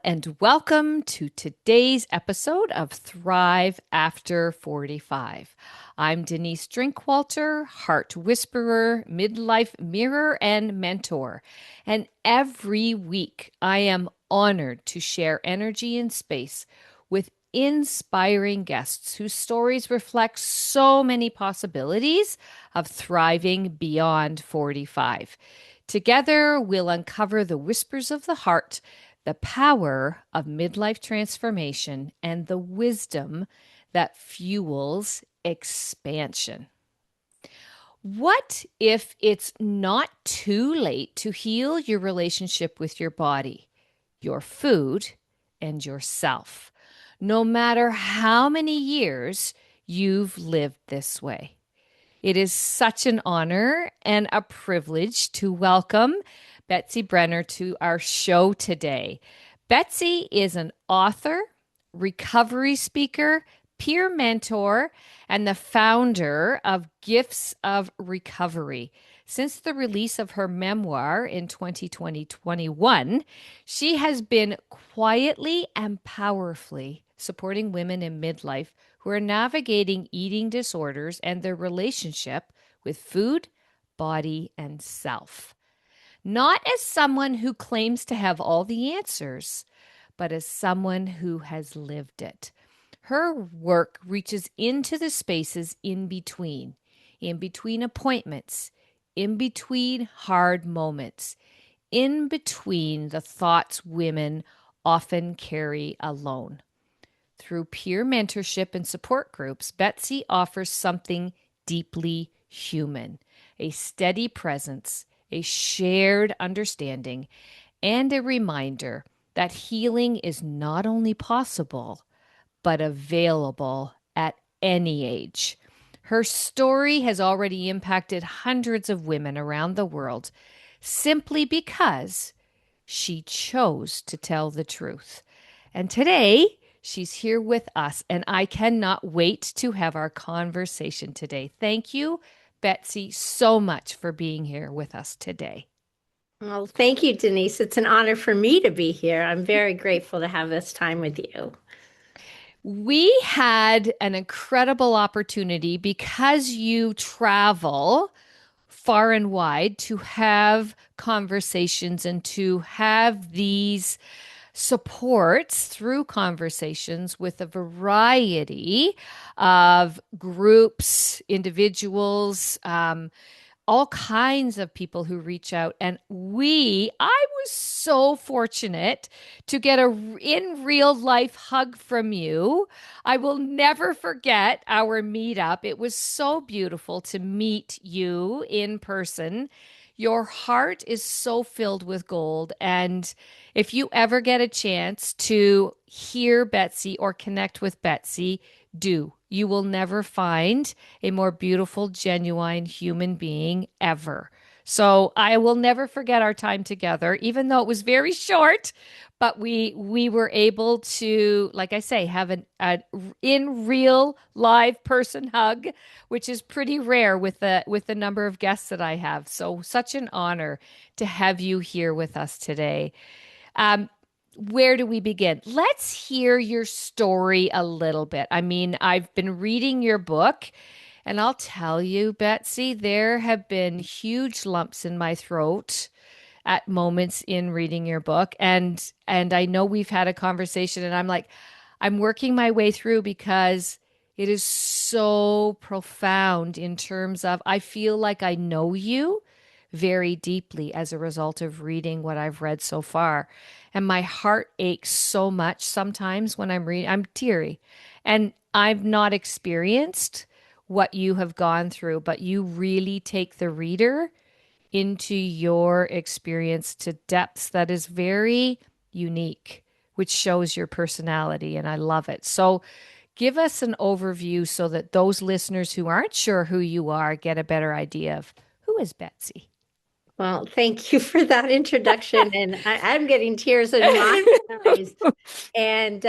and welcome to today's episode of Thrive After 45. I'm Denise Drinkwalter, heart whisperer, midlife mirror, and mentor. And every week, I am honored to share energy and space with inspiring guests whose stories reflect so many possibilities of thriving beyond 45. Together, we'll uncover the whispers of the heart, the power of midlife transformation, and the wisdom that fuels expansion. What if it's not too late to heal your relationship with your body, your food, and yourself, no matter how many years you've lived this way? It is such an honor and a privilege to welcome Betsy Brenner to our show today. Betsy is an author, recovery speaker, peer mentor, and the founder of Gifts of Recovery. Since the release of her memoir in 2021, she has been quietly and powerfully supporting women in midlife who are navigating eating disorders and their relationship with food, body, and self. Not as someone who claims to have all the answers, but as someone who has lived it. Her work reaches into the spaces in between appointments, in between hard moments, in between the thoughts women often carry alone. Through peer mentorship and support groups, Betsy offers something deeply human, a steady presence, a shared understanding, and a reminder that healing is not only possible, but available at any age. Her story has already impacted hundreds of women around the world simply because she chose to tell the truth. And today, she's here with us, and I cannot wait to have our conversation today. Thank you, Betsy, so much for being here with us today. Well, thank you, Denise. It's an honor for me to be here. I'm very grateful to have this time with you. We had an incredible opportunity because you travel far and wide to have conversations and to have these supports through conversations with a variety of groups, individuals, all kinds of people who reach out. And I was so fortunate to get a in real life hug from you. I will never forget our meetup. It was so beautiful to meet you in person. Your heart is so filled with gold. And if you ever get a chance to hear Betsy or connect with Betsy, do. You will never find a more beautiful, genuine human being ever. So I will never forget our time together, even though it was very short. But we were able to, like I say, have an in real live person hug, which is pretty rare with the number of guests that I have. So such an honor to have you here with us today. Um, where do we begin? Let's hear your story a little bit. I mean, I've been reading your book, and I'll tell you, Betsy, there have been huge lumps in my throat at moments in reading your book. And I know we've had a conversation, and I'm like, I'm working my way through because it is so profound in terms of I feel like I know you very deeply as a result of reading what I've read so far. And my heart aches so much sometimes when I'm reading. I'm teary. And I've not experienced what you have gone through, but you really take the reader into your experience to depths that is very unique, which shows your personality. And I love it. So give us an overview so that those listeners who aren't sure who you are get a better idea of who is Betsy. Well, thank you for that introduction. And I'm getting tears in my eyes. And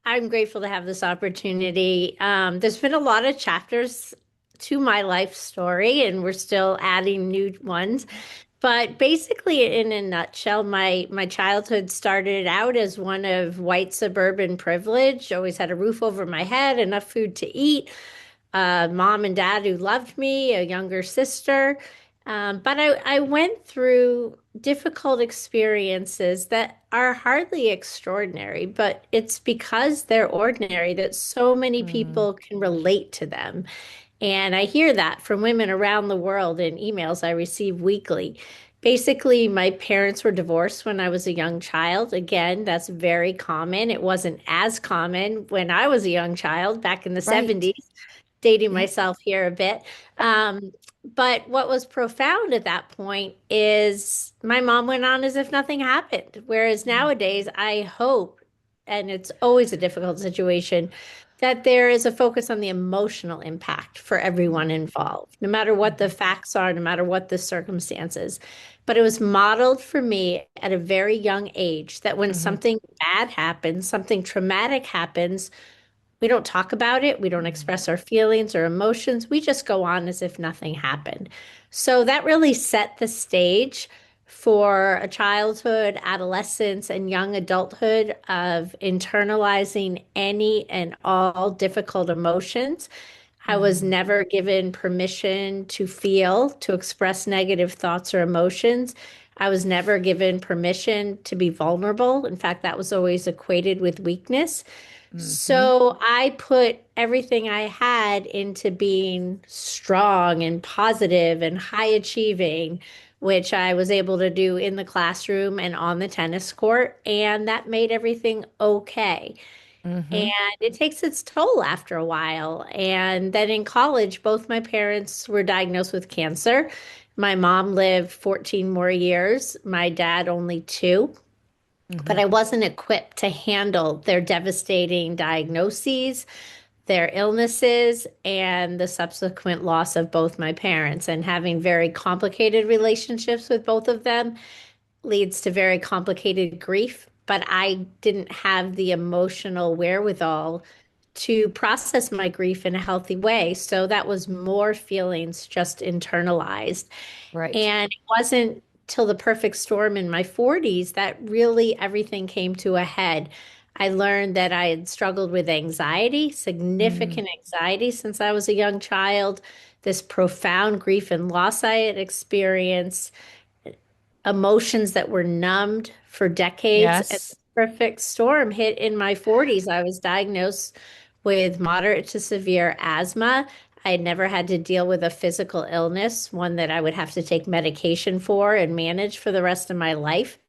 I'm grateful to have this opportunity. There's been a lot of chapters to my life story, and we're still adding new ones. But basically, in a nutshell, my childhood started out as one of white suburban privilege. Always had a roof over my head, enough food to eat, mom and dad who loved me, a younger sister. But I went through difficult experiences that are hardly extraordinary, but it's because they're ordinary that so many Mm, people can relate to them. And I hear that from women around the world in emails I receive weekly. Basically, my parents were divorced when I was a young child. Again, that's very common. It wasn't as common when I was a young child back in the right. 70s, dating Yep. myself here a bit. Um, but what was profound at that point is my mom went on as if nothing happened. Whereas nowadays, I hope, and it's always a difficult situation, that there is a focus on the emotional impact for everyone involved, no matter what the Mhm. facts are, no matter what the circumstances. But it was modeled for me at a very young age that when Mhm. something bad happens, something traumatic happens, we don't talk about it. We don't Mhm. express our feelings or emotions. We just go on as if nothing happened. So that really set the stage for a childhood, adolescence, and young adulthood of internalizing any and all difficult emotions. I was Mhm. never given permission to feel, to express negative thoughts or emotions. I was never given permission to be vulnerable. In fact, that was always equated with weakness. Mhm. So I put everything I had into being strong and positive and high achieving, which I was able to do in the classroom and on the tennis court. And that made everything okay. And Mhm. it takes its toll after a while. And then in college, both my parents were diagnosed with cancer. My mom lived 14 more years, my dad only two, but Mhm. I wasn't equipped to handle their devastating diagnoses, their illnesses, and the subsequent loss of both my parents. And having very complicated relationships with both of them leads to very complicated grief. But I didn't have the emotional wherewithal to process my grief in a healthy way. So that was more feelings just internalized. Right. And it wasn't till the perfect storm in my 40s that really everything came to a head. I learned that I had struggled with anxiety, Mm. significant anxiety since I was a young child, this profound grief and loss I had experienced, emotions that were numbed for decades. And Yes. the perfect storm hit in my 40s. I was diagnosed with moderate to severe asthma. I had never had to deal with a physical illness, one that I would have to take medication for and manage for the rest of my life.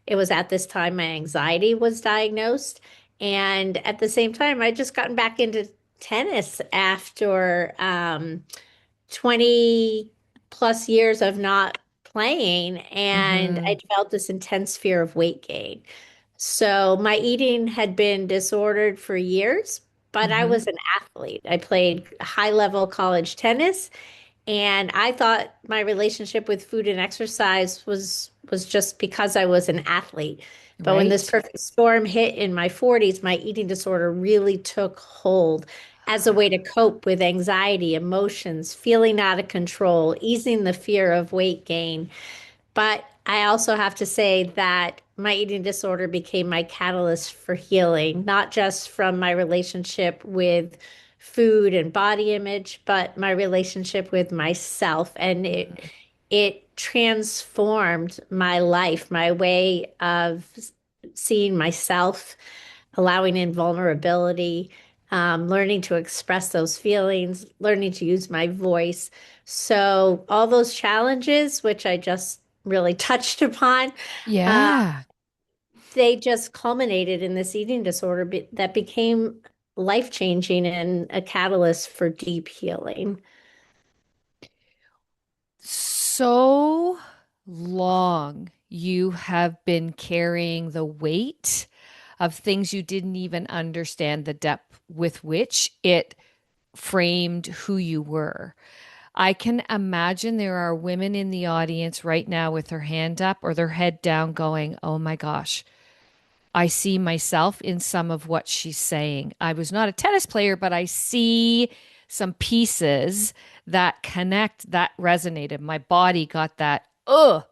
It was at this time my anxiety was diagnosed. And at the same time, I'd just gotten back into tennis after 20 plus years of not playing, and I Mhm. developed this intense fear of weight gain. So my eating had been disordered for years, but I Mhm. was an athlete. I played high level college tennis, and I thought my relationship with food and exercise was just because I was an athlete. But when this Right. perfect storm hit in my 40s, my eating disorder really took hold as a way to cope with anxiety, emotions, feeling out of control, easing the fear of weight gain. But I also have to say that my eating disorder became my catalyst for healing, not just from my relationship with food and body image, but my relationship with myself. And it transformed my life, my way of seeing myself, allowing in vulnerability, learning to express those feelings, learning to use my voice. So, all those challenges, which I just really touched upon, uh, Yeah. they just culminated in this eating disorder that became life changing and a catalyst for deep healing. So long you have been carrying the weight of things you didn't even understand the depth with which it framed who you were. I can imagine there are women in the audience right now with their hand up or their head down going, "Oh my gosh, I see myself in some of what she's saying. I was not a tennis player, but I see some pieces that connect, that resonated. My body got that, ugh."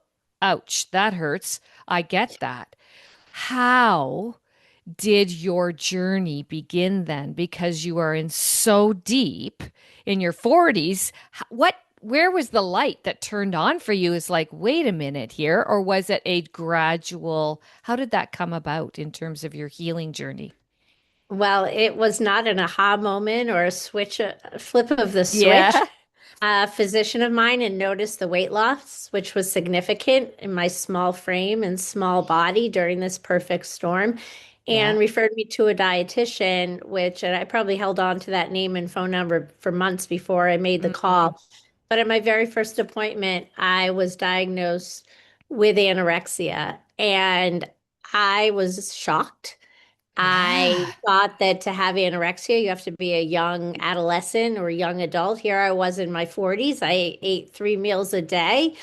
Ouch, that hurts. I get that. How did your journey begin then? Because you are in so deep in your 40s. Where was the light that turned on for you? Is like, wait a minute here, or was it a gradual, how did that come about in terms of your healing journey? Well, it was not an aha moment or a flip of the switch. Yeah. A physician of mine and noticed the weight loss, which was significant in my small frame and small body during this perfect storm, Yeah. and referred me to a dietitian, and I probably held on to that name and phone number for months before I made the Mm, call. But at my very first appointment, I was diagnosed with anorexia, and I was shocked. I yeah. thought that to have anorexia, you have to be a young adolescent or young adult. Here I was in my 40s. I ate 3 meals a day.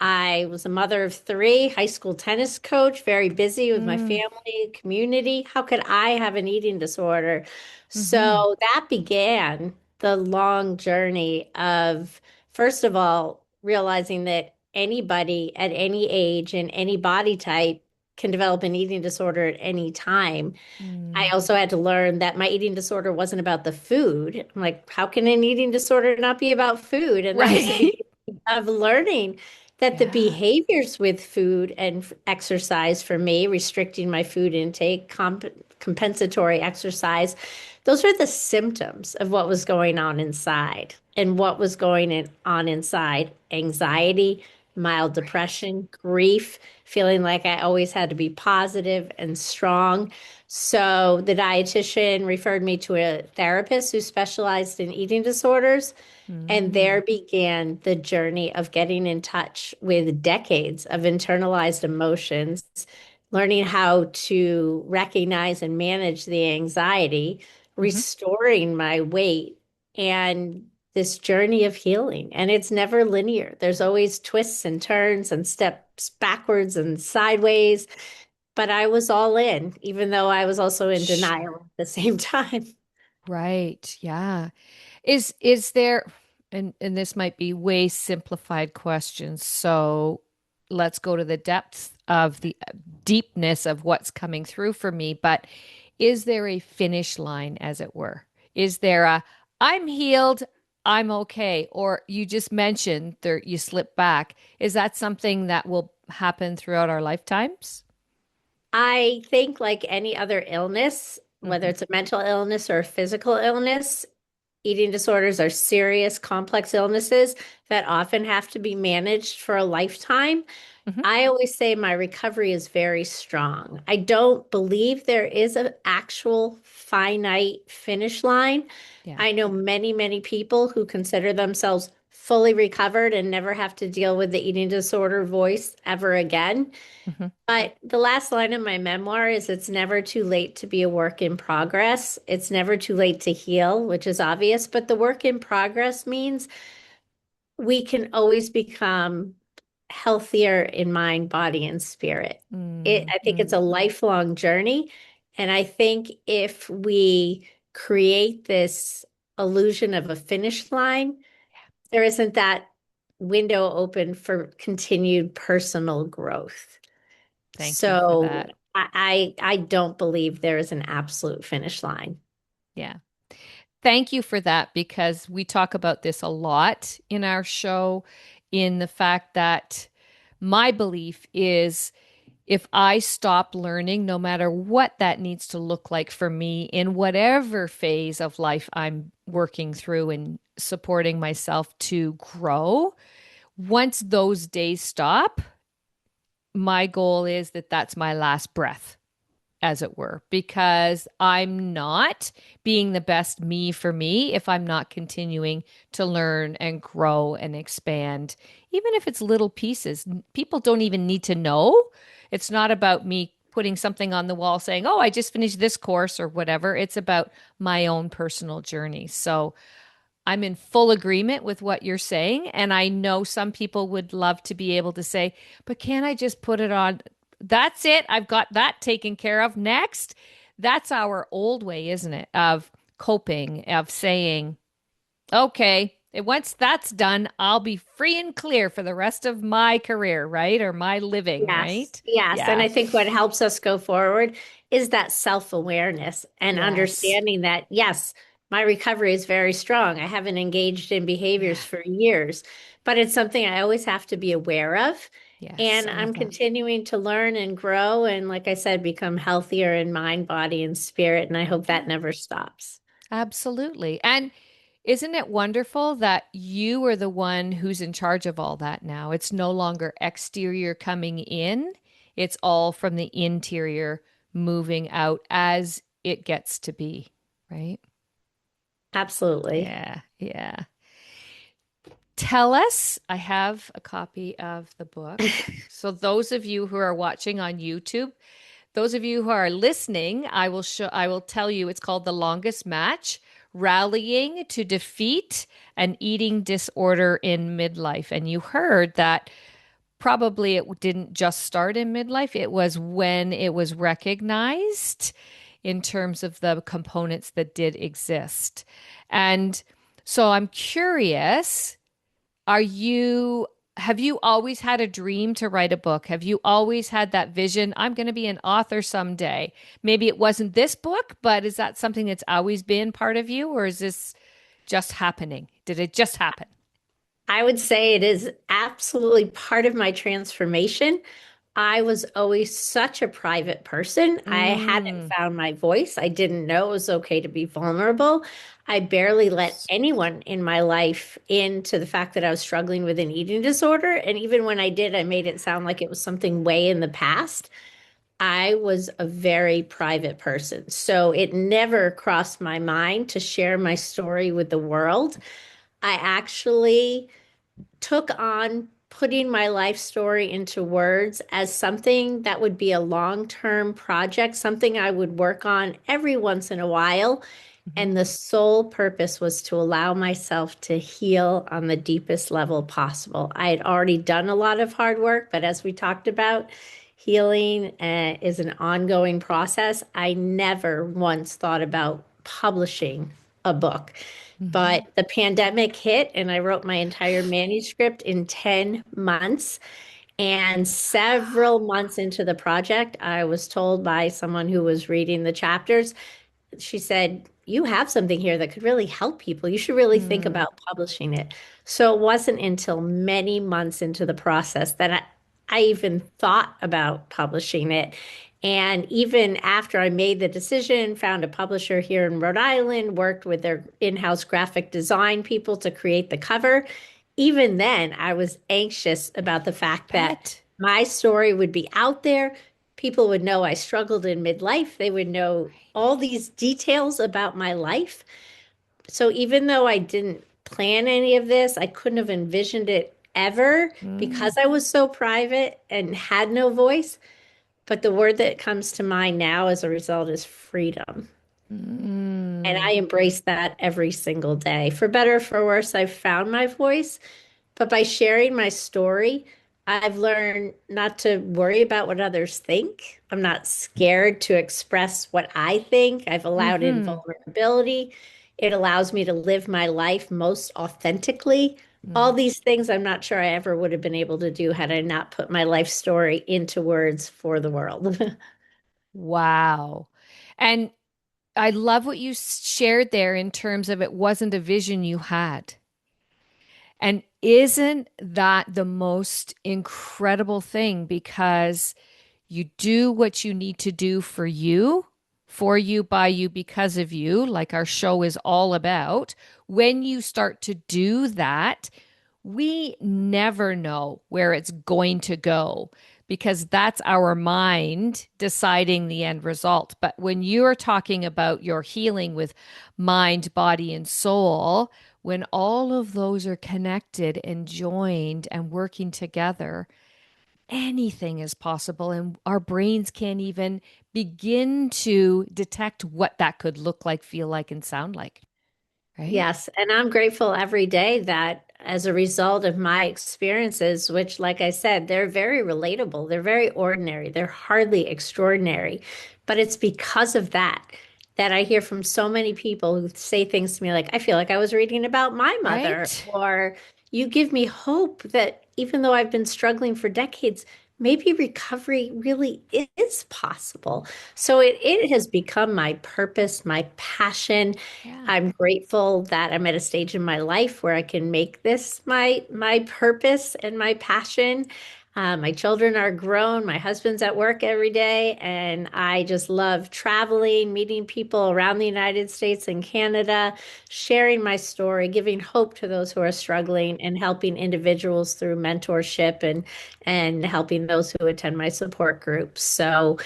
I was a mother of three, high school tennis coach, very busy with my Mm, family, community. How could I have an eating disorder? hmm So that began the long journey of, first of all, realizing that anybody at any age and any body type can develop an eating disorder at any time. I mm. also had to learn that my eating disorder wasn't about the food. I'm like, how can an eating disorder not be about food? And that was the Right. beginning of learning that the Yeah. behaviors with food and exercise for me, restricting my food intake, compensatory exercise, those were the symptoms of what was going on inside. And what was on inside, anxiety, mild Right. depression, grief, feeling like I always had to be positive and strong. So the dietitian referred me to a therapist who specialized in eating disorders. And Mm, there began the journey of getting in touch with decades of internalized emotions, learning how to recognize and manage the anxiety, hmm restoring my weight, and this journey of healing. And it's never linear. There's always twists and turns and steps backwards and sideways. But I was all in, even though I was also in denial Sure. at the same time. Right. Yeah. Is there, and this might be way simplified questions, so let's go to the depths of the deepness of what's coming through for me, but is there a finish line, as it were? Is there a I'm healed, I'm okay, or you just mentioned there you slip back. Is that something that will happen throughout our lifetimes? I think, like any other illness, whether Hmm it's a mental illness or a physical illness, eating disorders are serious, complex illnesses that often have to be managed for a lifetime. hmm I always say my recovery is very strong. I don't believe there is an actual finite finish line. Yeah. I know many, many people who consider themselves fully recovered and never have to deal with the eating disorder voice ever again. hmm But the last line of my memoir is it's never too late to be a work in progress. It's never too late to heal, which is obvious, but the work in progress means we can always become healthier in mind, body, and spirit. I think hmm it's a lifelong journey. And I think if we create this illusion of a finish line, there isn't that window open for continued personal growth. Thank you for So that. I don't believe there is an absolute finish line. Yeah. Thank you for that because we talk about this a lot in our show, in the fact that my belief is if I stop learning, no matter what that needs to look like for me in whatever phase of life I'm working through and supporting myself to grow, once those days stop, my goal is that that's my last breath, as it were, because I'm not being the best me for me if I'm not continuing to learn and grow and expand, even if it's little pieces. People don't even need to know. It's not about me putting something on the wall saying, oh, I just finished this course or whatever. It's about my own personal journey. So I'm in full agreement with what you're saying. And I know some people would love to be able to say, but can I just put it on? That's it. I've got that taken care of. Next. That's our old way, isn't it? Of coping, of saying, okay, Once that's done, I'll be free and clear for the rest of my career, right? Or my living, Yes, right? yes. And Yeah. I think what helps us go forward is that self-awareness and Yes. understanding that, yes, my recovery is very strong. I haven't engaged in behaviors Yeah. for years, but it's something I always have to be aware of. Yes. And I love I'm that. continuing to learn and grow. And like I said, become healthier in mind, body, and spirit. And I hope that Yeah. never stops. Absolutely. And isn't it wonderful that you are the one who's in charge of all that now? It's no longer exterior coming in, it's all from the interior moving out as it gets to be, right? Absolutely. Yeah, yeah. Tell us, I have a copy of the book. So those of you who are watching on YouTube, those of you who are listening, I will tell you it's called The Longest Match: Rallying to Defeat an Eating Disorder in Midlife. And you heard that probably it didn't just start in midlife, it was when it was recognized in terms of the components that did exist. And so I'm curious, are you have you always had a dream to write a book? Have you always had that vision? I'm going to be an author someday. Maybe it wasn't this book, but is that something that's always been part of you, or is this just happening? Did it just happen? I would say it is absolutely part of my transformation. I was always such a private person. I hadn't Mm, found my voice. I didn't know it was okay to be vulnerable. I barely let anyone in my life into the fact that I was struggling with an eating disorder. And even when I did, I made it sound like it was something way in the past. I was a very private person. So it never crossed my mind to share my story with the world. I actually took on putting my life story into words as something that would be a long-term project, something I would work on every once in a while. mhm, And the sole purpose was to allow myself to heal on the deepest level possible. I had already done a lot of hard work, but as we talked about, healing is an ongoing process. I never once thought about publishing a book. But mhm. the pandemic hit, and I wrote my entire manuscript in 10 months. And several months into the project, I was told by someone who was reading the chapters, she said, "You have something here that could really help people. You should really think Mm, about publishing it." So it wasn't until many months into the process that I even thought about publishing it. And even after I made the decision, found a publisher here in Rhode Island, worked with their in-house graphic design people to create the cover. Even then, I was anxious about the fact that bet. my story would be out there. People would know I struggled in midlife. They would know all these details about my life. So even though I didn't plan any of this, I couldn't have envisioned it ever Mm, because I was so private and had no voice. But the word that comes to mind now as a result is freedom. And mm, I embrace that every single day. For better or for worse, I've found my voice. But by sharing my story, I've learned not to worry about what others think. I'm not scared to express what I think. I've allowed in mm-hmm. vulnerability. It allows me to live my life most authentically. All Mm. these things I'm not sure I ever would have been able to do had I not put my life story into words for the world. Wow. And I love what you shared there in terms of it wasn't a vision you had. And isn't that the most incredible thing? Because you do what you need to do for you, by you, because of you, like our show is all about. When you start to do that, we never know where it's going to go because that's our mind deciding the end result. But when you're talking about your healing with mind, body, and soul, when all of those are connected and joined and working together, anything is possible. And our brains can't even begin to detect what that could look like, feel like, and sound like, right? Yes, and I'm grateful every day that as a result of my experiences, which, like I said, they're very relatable, they're very ordinary, they're hardly extraordinary, but it's because of that. that I hear from so many people who say things to me like, I feel like I was reading about my mother, Right? or you give me hope that even though I've been struggling for decades, maybe recovery really is possible. So it has become my purpose, my passion. Yeah. I'm grateful that I'm at a stage in my life where I can make this my purpose and my passion. My children are grown. My husband's at work every day, and I just love traveling, meeting people around the United States and Canada, sharing my story, giving hope to those who are struggling, and helping individuals through mentorship and helping those who attend my support groups. So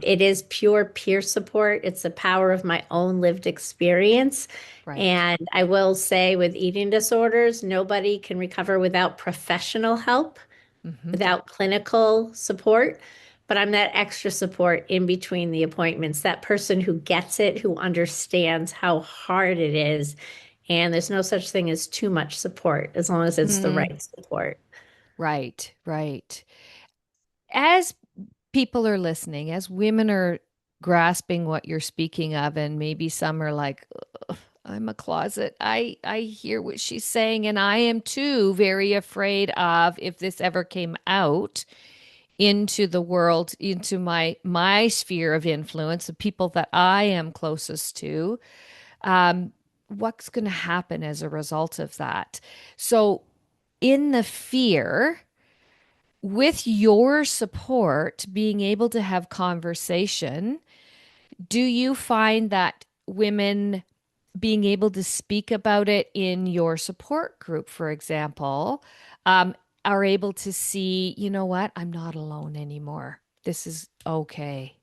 it is pure peer support. It's the power of my own lived experience. Right. And I will say, with eating disorders, nobody can recover without professional help, Hmm. without clinical support, but I'm that extra support in between the appointments, that person who gets it, who understands how hard it is. And there's no such thing as too much support as long as it's the Mm, right support. right, right. As people are listening, as women are grasping what you're speaking of, and maybe some are like, "Ugh, I'm a closet. I hear what she's saying, and I am too very afraid of if this ever came out into the world, into my sphere of influence, the people that I am closest to. What's going to happen as a result of that? So, in the fear, with your support, being able to have conversation, do you find that women being able to speak about it in your support group, for example, are able to see, you know what, I'm not alone anymore. This is okay.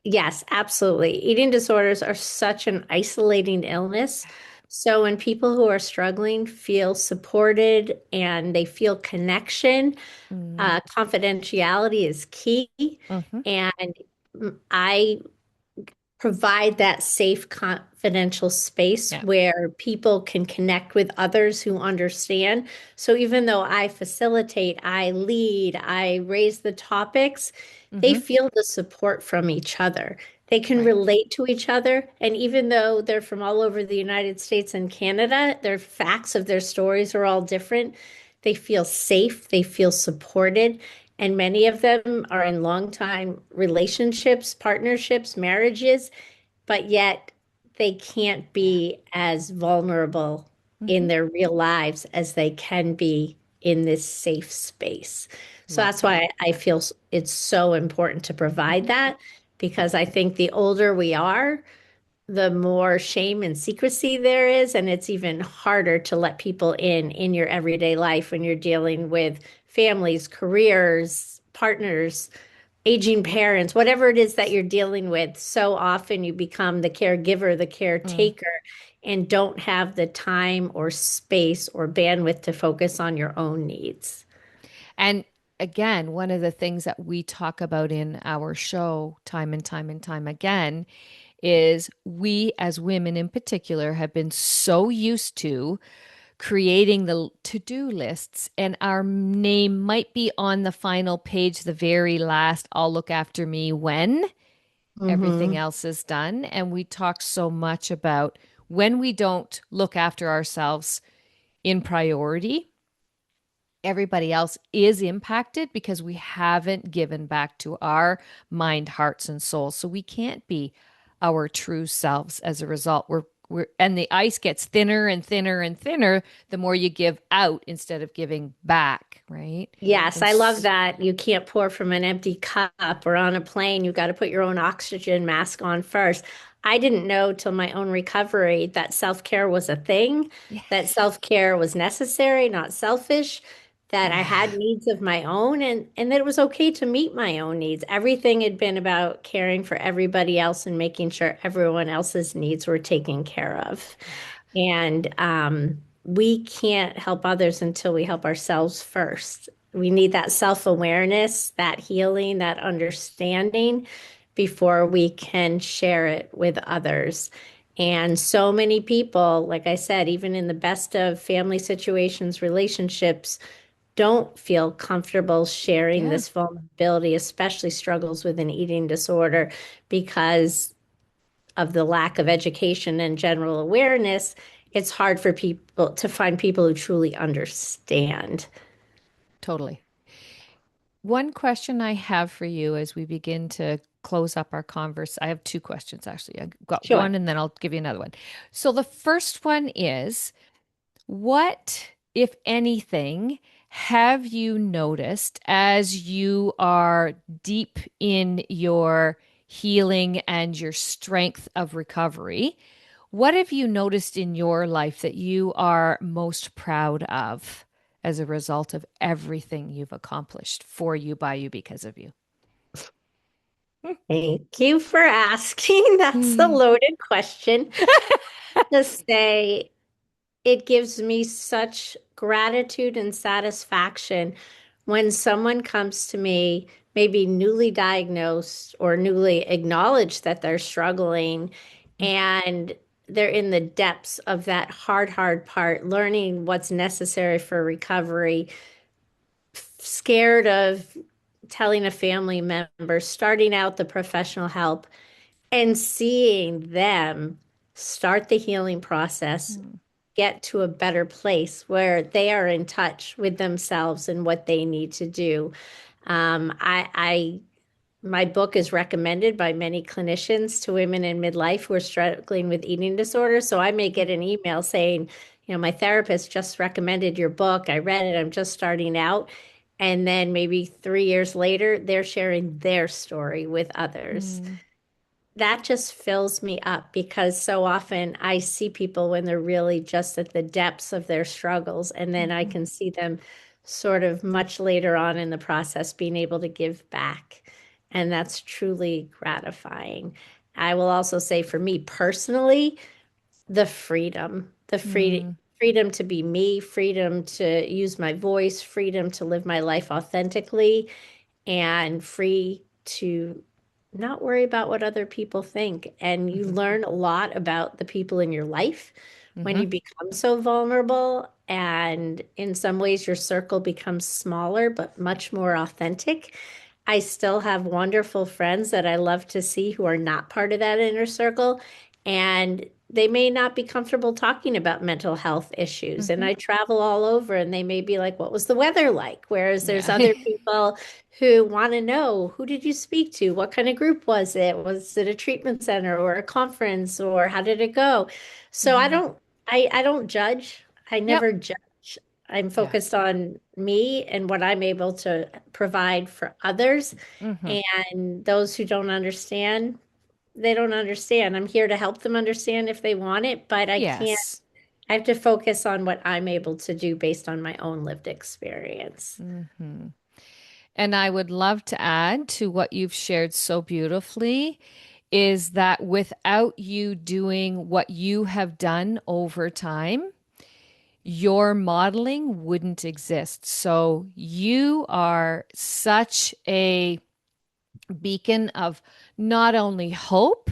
Yes, absolutely. Eating disorders are such an isolating illness. So when people who are struggling feel supported and they feel connection, Mm, confidentiality is key. hmm. And I provide that safe, confidential space Yeah. where people can connect with others who understand. So even though I facilitate, I lead, I raise the topics, they Hmm. feel the support from each other. They can Right. relate to each other. And even though they're from all over the United States and Canada, their facts of their stories are all different. They feel safe, they feel supported. And many of them are in long time relationships, partnerships, marriages, but yet they can't Yeah. be as vulnerable in Hmm. their real lives as they can be in this safe space. So Love that's that. why I feel it's so important to provide Hmm. that, because I think the older we are, the more shame and secrecy there is, and it's even harder to let people in your everyday life when you're dealing with families, careers, partners, aging parents, whatever it is that you're dealing with. So often you become the caregiver, the Mm. caretaker, and don't have the time or space or bandwidth to focus on your own needs. And again, one of the things that we talk about in our show time and time and time again is we as women in particular have been so used to creating the to-do lists, and our name might be on the final page, the very last, I'll look after me when everything Hmm. else is done. And we talk so much about when we don't look after ourselves in priority, everybody else is impacted because we haven't given back to our mind, hearts, and souls. So we can't be our true selves as a result. And the ice gets thinner and thinner and thinner the more you give out instead of giving back, right? Yes, And I love s- that. You can't pour from an empty cup, or on a plane, you got to put your own oxygen mask on first. I didn't know till my own recovery that self-care was a thing, yeah, that self-care was necessary, not selfish, that I yeah, had needs of my own, and that it was okay to meet my own needs. Everything had been about caring for everybody else and making sure everyone else's needs were taken care of. yeah, And we can't help others until we help ourselves first. We need that self-awareness, that healing, that understanding before we can share it with others. And so many people, like I said, even in the best of family situations, relationships, don't feel comfortable sharing yeah. this vulnerability, especially struggles with an eating disorder, because of the lack of education and general awareness, it's hard for people to find people who truly understand. Totally. One question I have for you as we begin to close up our converse, I have two questions actually. I've got Sure. one and then I'll give you another one. So the first one is, what, if anything, have you noticed as you are deep in your healing and your strength of recovery? What have you noticed in your life that you are most proud of as a result of everything you've accomplished for you, by you, because of you? Thank you for asking. That's a Hmm. loaded question. To say it gives me such gratitude and satisfaction when someone comes to me, maybe newly diagnosed or newly acknowledged that they're struggling, and they're in the depths of that hard part, learning what's necessary for recovery, scared of telling a family member, starting out the professional help, and seeing them start the healing process, Hmm. get to a better place where they are in touch with themselves and what they need to do. I my book is recommended by many clinicians to women in midlife who are struggling with eating disorders. So I may get an email saying, my therapist just recommended your book. I read it. I'm just starting out. And then maybe 3 years later, they're sharing their story with others. Hmm. That just fills me up because so often I see people when they're really just at the depths of their struggles, and then I Hmm. can see them sort of much later on in the process being able to give back. And that's truly gratifying. I will also say for me personally, the freedom to be me, freedom to use my voice, freedom to live my life authentically, and free to not worry about what other people think. And you Hmm. learn a lot about the people in your life when Hmm. you become so vulnerable. And in some ways, your circle becomes smaller, but much more authentic. I still have wonderful friends that I love to see who are not part of that inner circle. And they may not be comfortable talking about mental health issues. And Hmm. I travel all over and they may be like, what was the weather like? Whereas there's Yeah. other people who want to know, who did you speak to? What kind of group was it? Was it a treatment center or a conference, or how did it go? So Hmm. I don't judge. I Yep. never judge. I'm Yeah. focused on me and what I'm able to provide for others. Hmm. And those who don't understand, they don't understand. I'm here to help them understand if they want it, but I can't. Yes. I have to focus on what I'm able to do based on my own lived experience. Hmm. And I would love to add to what you've shared so beautifully is that without you doing what you have done over time, your modeling wouldn't exist. So you are such a beacon of not only hope,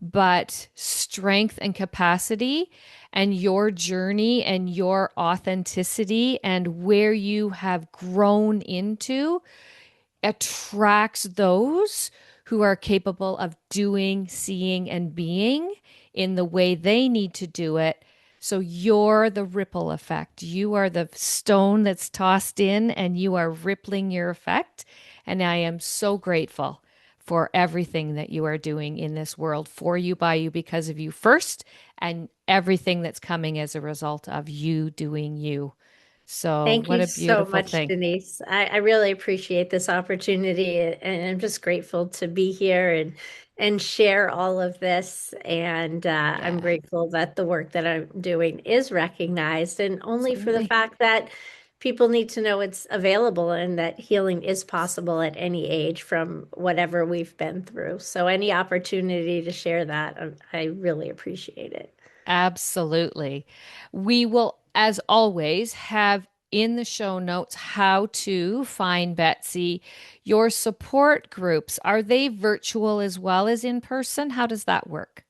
but strength and capacity, and your journey and your authenticity and where you have grown into attracts those who are capable of doing, seeing, and being in the way they need to do it. So you're the ripple effect. You are the stone that's tossed in, and you are rippling your effect. And I am so grateful for everything that you are doing in this world for you, by you, because of you first, and everything that's coming as a result of you doing you. So, Thank what you a so beautiful much, thing. Denise. I really appreciate this opportunity, and I'm just grateful to be here and share all of this. And I'm Yeah, grateful that the work that I'm doing is recognized, and only for the absolutely. fact that people need to know it's available and that healing is possible at any age from whatever we've been through. So any opportunity to share that, I really appreciate it. Absolutely. We will, as always, have in the show notes how to find Betsy. Your support groups, are they virtual as well as in person? How does that work?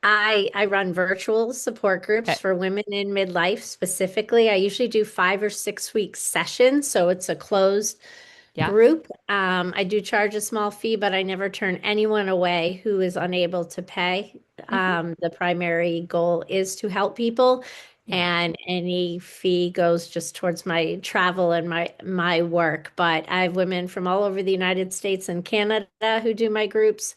I run virtual support groups Okay. for women in midlife specifically. I usually do 5 or 6 week sessions, so it's a closed Yeah. group. I do charge a small fee, but I never turn anyone away who is unable to pay. Hmm. The primary goal is to help people, Yeah. and any fee goes just towards my travel and my work. But I have women from all over the United States and Canada who do my groups.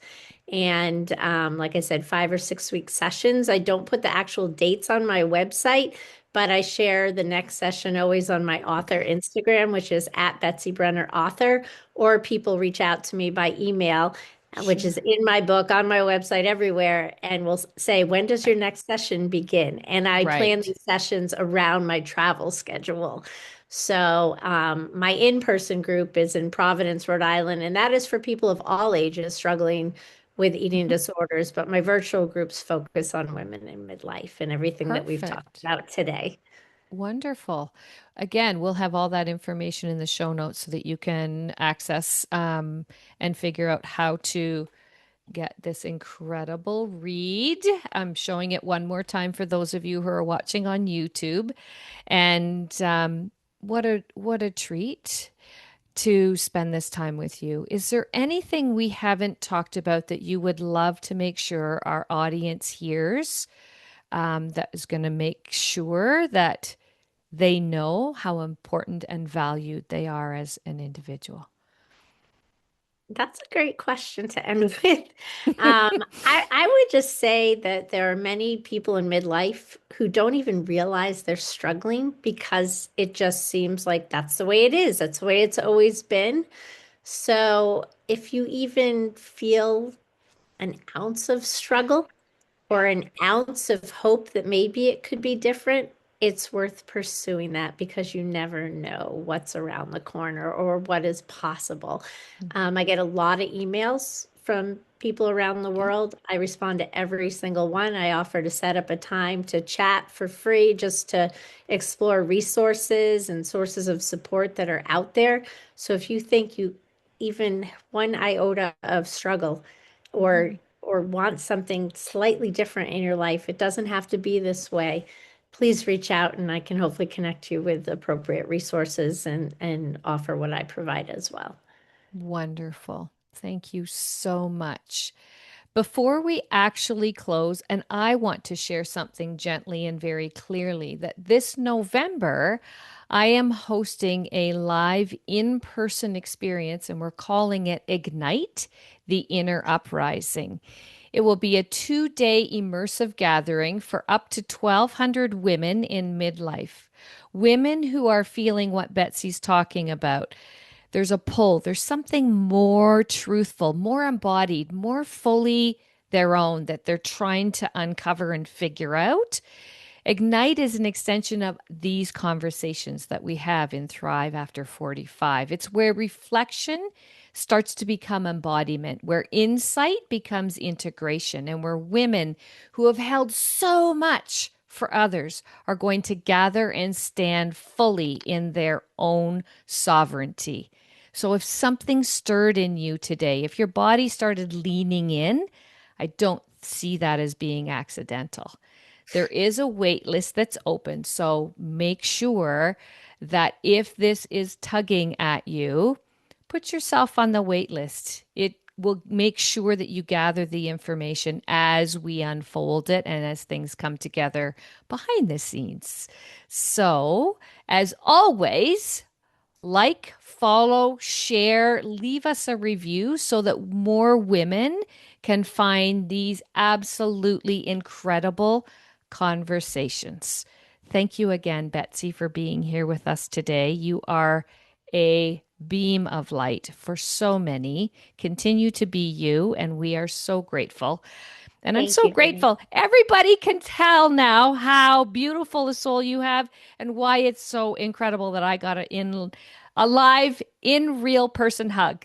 And like I said, 5 or 6 week sessions. I don't put the actual dates on my website, but I share the next session always on my author Okay. Instagram, which is at Betsy Brenner author, or people reach out to me by email, which is Sure. in my book, on my website, everywhere, and will say, when does your next session begin? And I plan Right. these sessions around my travel schedule. So my in-person group is in Providence, Rhode Island, and that is for people of all ages struggling with eating Mhm. disorders, but my virtual groups focus on women in midlife and everything that we've talked Perfect. about today. Wonderful. Again, we'll have all that information in the show notes so that you can access and figure out how to get this incredible read. I'm showing it one more time for those of you who are watching on YouTube. And what a treat to spend this time with you. Is there anything we haven't talked about that you would love to make sure our audience hears, that is going to make sure that they know how important and valued they are as an individual? That's a great question to end with. I would just say that there are many people in midlife who don't even realize they're struggling because it just seems like that's the way it is. That's the way it's always been. So if you even feel an ounce of struggle, or an ounce of hope that maybe it could be different, it's worth pursuing that because you never know what's around the corner or what is possible. I get a lot of emails from people around the Yeah. world. I respond to every single one. I offer to set up a time to chat for free just to explore resources and sources of support that are out there. So if you think you even one iota of struggle or Mhm. want something slightly different in your life, it doesn't have to be this way. Please reach out and I can hopefully connect you with appropriate resources and offer what I provide as well. Wonderful. Thank you so much. Before we actually close, and I want to share something gently and very clearly that this November, I am hosting a live in person experience, and we're calling it Ignite the Inner Uprising. It will be a 2 day immersive gathering for up to 1,200 women in midlife. Women who are feeling what Betsy's talking about. There's a pull, there's something more truthful, more embodied, more fully their own that they're trying to uncover and figure out. Ignite is an extension of these conversations that we have in Thrive After 45. It's where reflection starts to become embodiment, where insight becomes integration, and where women who have held so much for others are going to gather and stand fully in their own sovereignty. So if something stirred in you today, if your body started leaning in, I don't see that as being accidental. There is a wait list that's open. So make sure that if this is tugging at you, put yourself on the wait list. It will make sure that you gather the information as we unfold it and as things come together behind the scenes. So, as always, like, follow, share, leave us a review so that more women can find these absolutely incredible conversations. Thank you again, Betsy, for being here with us today. You are a beam of light for so many. Continue to be you, and we are so grateful. And I'm Thank so you, Denise. grateful. Everybody can tell now how beautiful a soul you have and why it's so incredible that I got a live in real person hug.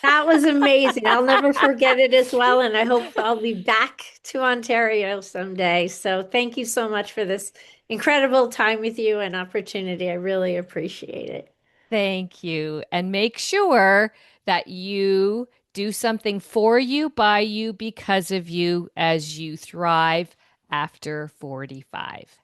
That was amazing. I'll never forget it as well. And I hope I'll be back to Ontario someday. So thank you so much for this incredible time with you and opportunity. I really appreciate it. Thank you. And make sure that you do something for you, by you, because of you as you thrive after 45.